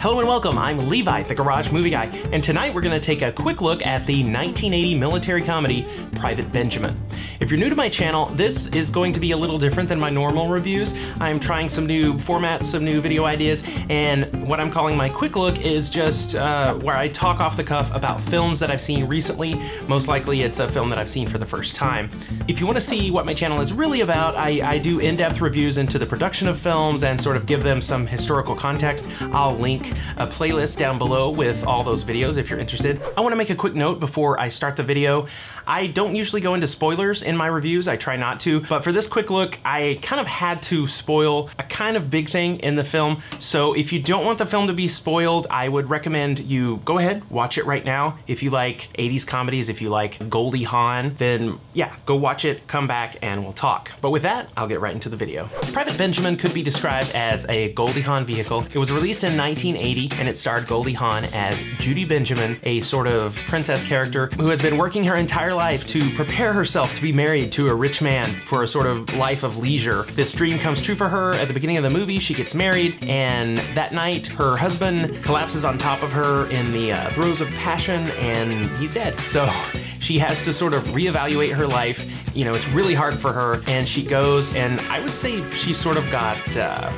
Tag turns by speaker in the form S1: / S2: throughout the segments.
S1: Hello and welcome, I'm Levi, the Garage Movie Guy, and tonight we're going to take a quick look at the 1980 military comedy, Private Benjamin. If you're new to my channel, this is going to be a little different than my normal reviews. I'm trying some new formats, some new video ideas, and what I'm calling my quick look is just where I talk off the cuff about films that I've seen recently. Most likely it's a film that I've seen for the first time. If you want to see what my channel is really about, I do in-depth reviews into the production of films and sort of give them some historical context. I'll link a playlist down below with all those videos if you're interested. I want to make a quick note before I start the video. I don't usually go into spoilers in my reviews, I try not to, but for this quick look, I kind of had to spoil a kind of big thing in the film. So if you don't want the film to be spoiled, I would recommend you go ahead, watch it right now. If you like 80s comedies, if you like Goldie Hawn, then yeah, go watch it, come back, and we'll talk. But with that, I'll get right into the video. Private Benjamin could be described as a Goldie Hawn vehicle. It was released in 1980 and it starred Goldie Hawn as Judy Benjamin, a sort of princess character who has been working her entire life to prepare herself to be married to a rich man for a sort of life of leisure. This dream comes true for her. At the beginning of the movie, she gets married, and that night her husband collapses on top of her in the throes of passion and he's dead. So she has to sort of reevaluate her life. You know, it's really hard for her, and she goes, and I would say she sort of got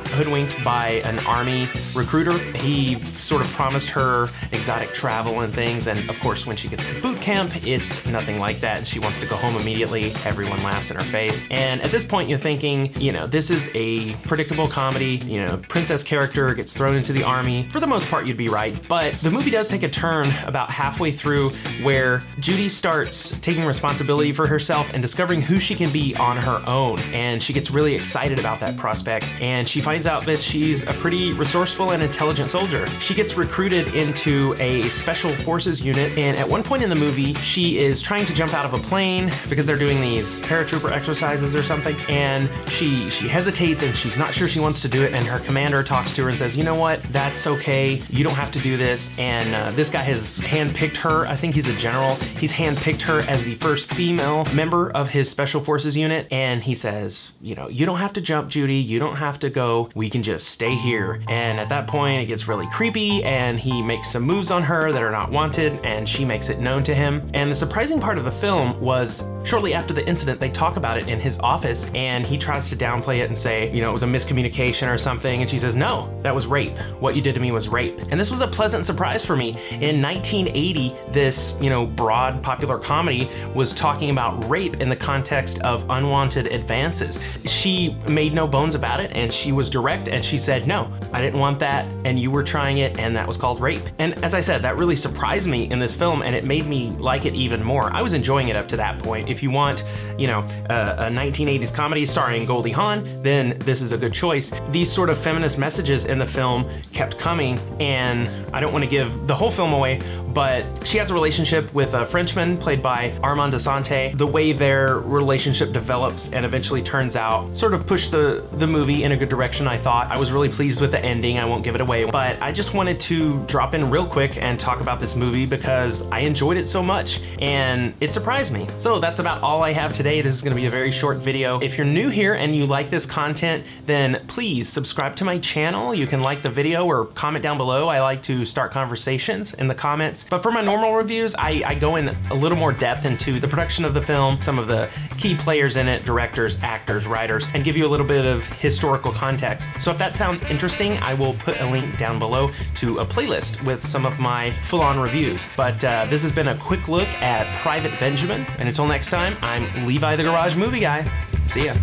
S1: hoodwinked by an army recruiter. He sort of promised her exotic travel and things, and of course when she gets to boot camp, it's nothing like that, and she wants to go home immediately. Everyone laughs in her face, and at this point you're thinking, you know, this is a predictable comedy, you know, princess character gets thrown into the army. For the most part, you'd be right, but the movie does take a turn about halfway through where Judy starts taking responsibility for herself and discovering who she can be on her own, and she gets really excited about that prospect, and she finds out that she's a pretty resourceful and intelligent soldier. She gets recruited into a special forces unit, and at one point in the movie she is trying to jump out of a plane because they're doing these paratrooper exercises or something, and she hesitates and she's not sure she wants to do it, and her commander talks to her and says, you know what, that's okay, you don't have to do this. And this guy has handpicked her, I think he's a general, he's handpicked her as the first female member of his special forces unit, and he says, you know, you don't have to jump, Judy, you don't have to go, we can just stay here. And at that point it gets really creepy, and he makes some moves on her that are not wanted, and she makes it known to him. And the surprising part of the film was shortly after the incident they talk about it in his office, and he tries to downplay it and say, you know, it was a miscommunication or something, and she says, no, that was rape. What you did to me was rape. And this was a pleasant surprise for me. In 1980, this, you know, broad popular comedy was talking about rape in the context of unwanted advances. She made no bones about it, and she was direct, and she said, no, I didn't want that, and you were trying it, and that was called rape. And as I said, that really surprised me in this film, and it made me like it even more. I was enjoying it up to that point. If you want, you know, a 1980s comedy starring Goldie Hawn, then this is a good choice. These sort of feminist messages in the film kept coming, and I don't want to give the whole film away, but she has a relationship with a Frenchman played by Armand Desante. The way their relationship develops and eventually turns out sort of pushed the movie in a good direction, I thought. I was really pleased with the ending, I won't give it away, but I just wanted to drop in real quick and talk about this movie because I enjoyed it so much and it surprised me. So that's about all I have today. This is going to be a very short video. If you're new here and you like this content, then please subscribe to my channel. You can like the video or comment down below. I like to start conversations in the comments. But for my normal reviews, I go in a little more depth into the production of the film, some of the key players in it, directors, actors, writers, and give you a little bit of historical context. So if that sounds interesting, I will put a link down below to a playlist with some of my full-on reviews. But this has been a quick look at Private Benjamin, and until next time, I'm Levi the Garage Movie Guy. See ya.